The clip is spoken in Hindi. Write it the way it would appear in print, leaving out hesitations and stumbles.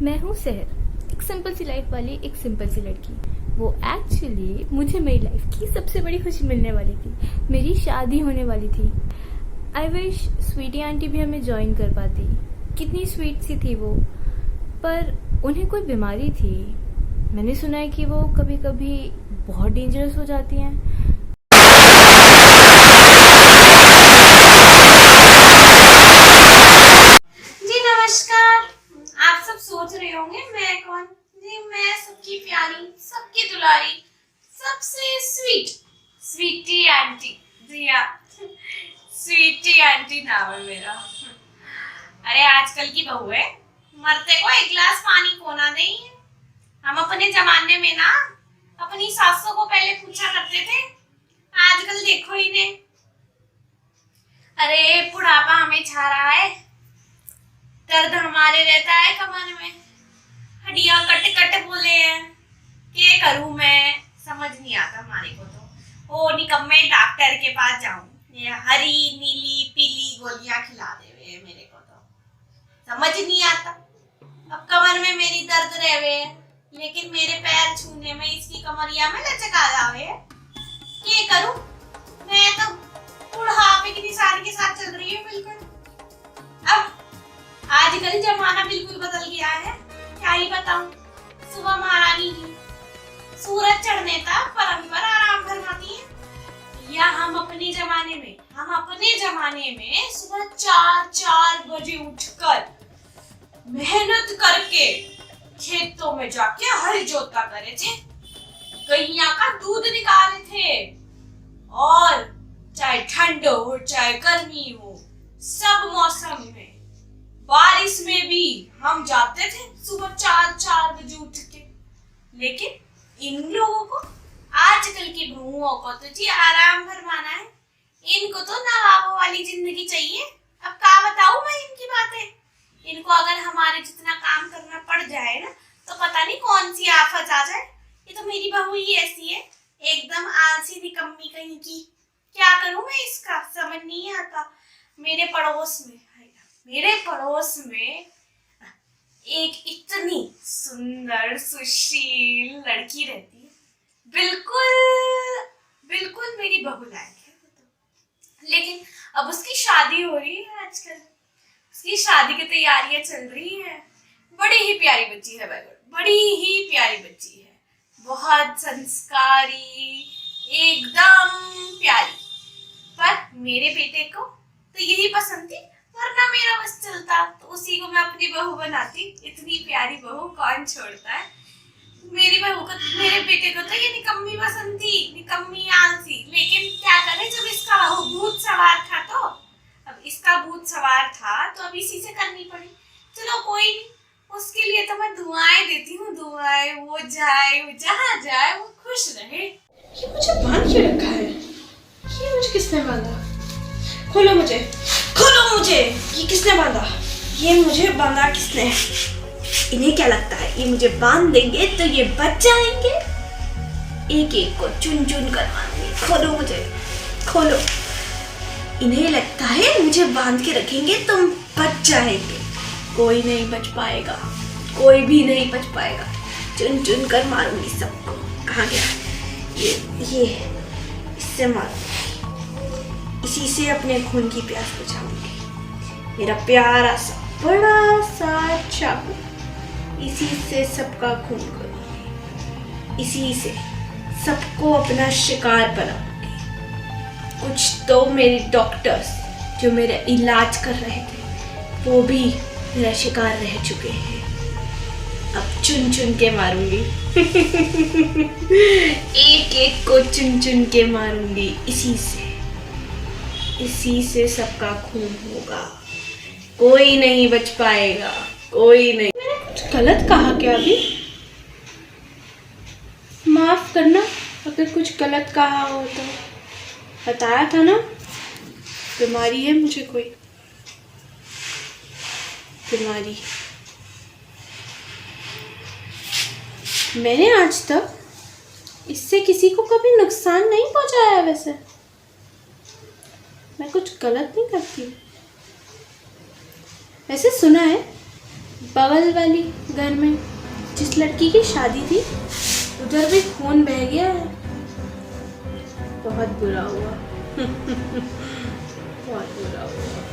मैं हूँ सहर, एक सिंपल सी लाइफ वाली एक सिंपल सी लड़की। वो एक्चुअली मुझे मेरी लाइफ की सबसे बड़ी खुशी मिलने वाली थी। मेरी शादी होने वाली थी। आई विश स्वीटी आंटी भी हमें ज्वाइन कर पाती। कितनी स्वीट सी थी वो, पर उन्हें कोई बीमारी थी। मैंने सुना है कि वो कभी कभी बहुत डेंजरस हो जाती हैं। जी नमस्कार। आप सब सोच रहे होंगे मैं कौन? जी मैं सबकी प्यारी, सबकी दुलारी, सबसे स्वीट स्वीटी आंटी। जी हाँ, स्वीटी आंटी नाम है मेरा। अरे आजकल की बहू है, मरते को एक गिलास पानी को ना नहीं है। हम अपने जमाने में ना अपनी सासों को पहले पूछा करते थे, आजकल देखो इन्हें। अरे बुढ़ापा हमें छा रहा है, दर्द हमारे रहता है कमर में, हड्डियां कट कट बोले हैं। क्या करूं मैं, समझ नहीं आता हमारे को तो। ओ निकम्मे डॉक्टर के पास जाऊं, ये हरी नीली पीली गोलियां खिला देवे है मेरे को तो समझ नहीं आता। अब कमर में मेरी दर्द रहवे है, लेकिन मेरे पैर छूने में इसकी कमरिया में लचक आ जावे है। क्या करूं मैं तो बुढ़ापे की निशान के साथ चल रही हूँ बिल्कुल। अब आजकल जमाना बिल्कुल बदल गया है, क्या ही बताऊं। सुबह महारानी की सूरज चढ़ने तक पलंग पर आराम फरमाती है, या हम अपने जमाने में सुबह 4 बजे उठकर मेहनत करके खेतों में जाके हल जोता करे थे, गैया का दूध निकाले थे, और चाहे ठंड हो चाहे गर्मी हो, सब मौसम में, बारिश में भी हम जाते थे सुबह 4 बजे उठ के। लेकिन इन लोगों को, आजकल की बहुओं को तो जी आराम फरमाना है, इनको तो नवाबों वाली जिंदगी चाहिए। अब क्या बताऊं मैं इनकी बातें। इनको अगर हमारे जितना काम करना पड़ जाए ना, तो पता नहीं कौन सी आफत आ जाए। ये तो मेरी बहू ही ऐसी है, एकदम आलसी निकम्मी कहीं की। क्या करूं मैं इसका, समझ नहीं आता। मेरे पड़ोस में एक इतनी सुंदर सुशील लड़की रहती है, बिल्कुल मेरी बहू लायक है वो तो। लेकिन अब उसकी शादी हो रही है आजकल, उसकी शादी की तैयारियां चल रही है। बड़ी ही प्यारी बच्ची है, बड़ी ही प्यारी बच्ची है, बहुत संस्कारी, एकदम प्यारी। पर मेरे बेटे को तो यही पसंद थी, वरना मेरा बस चलता तो उसी को मैं अपनी बहू बनाती। इतनी प्यारी बहू कौन छोड़ता है। मेरी बहू को, मेरे बेटे को तो ये निकम्मी पसंद थी, निकम्मी आलसी। लेकिन क्या करे, जब इसका भूत सवार था तो अब इसी से करनी पड़ी। चलो कोई नहीं, उसके लिए तो मैं दुआएं देती हूँ, दुआएं। वो जाए, वो जहाँ जाए वो खुश रहे। ये मुझे बांध के रखा है, ये मुझे किसने बांधा? खोलो मुझे, ये किसने बांधा? ये मुझे बांधा किसने? इन्हें क्या लगता है ये मुझे बांध देंगे तो ये बच जाएंगे? एक एक को चुन चुन कर बांधेंगे। खोलो मुझे, खोलो। इन्हें लगता है मुझे बांध के रखेंगे तो बच जाएंगे। कोई नहीं बच पाएगा, कोई भी नहीं बच पाएगा। चुन चुन कर मारूंगी सबको। कहाँ गया ये इससे मारूंगी, इसी से अपने खून की प्यास बुझाऊंगी। मेरा प्यारा सा बड़ा सा चाकू, इसी से सबका खून करूंगी, इसी से सबको अपना शिकार बनाऊंगी। कुछ तो मेरे डॉक्टर्स जो मेरा इलाज कर रहे थे, वो भी मेरा शिकार रह चुके हैं। अब चुन चुन के मारूंगी एक एक को चुन चुन के मारूंगी। इसी से सबका खून होगा, कोई नहीं बच पाएगा, कोई नहीं। मैंने कुछ गलत कहा क्या अभी? माफ करना अगर कुछ गलत कहा हो तो। बताया था ना बीमारी है मुझे, कोई बीमारी। मैंने आज तक इससे किसी को कभी नुकसान नहीं पहुंचाया। वैसे मैं कुछ गलत नहीं करती। वैसे सुना है बगल वाली घर में जिस लड़की की शादी थी उधर भी खून बह गया है। बहुत बुरा हुआ। बहुत बुरा हुआ।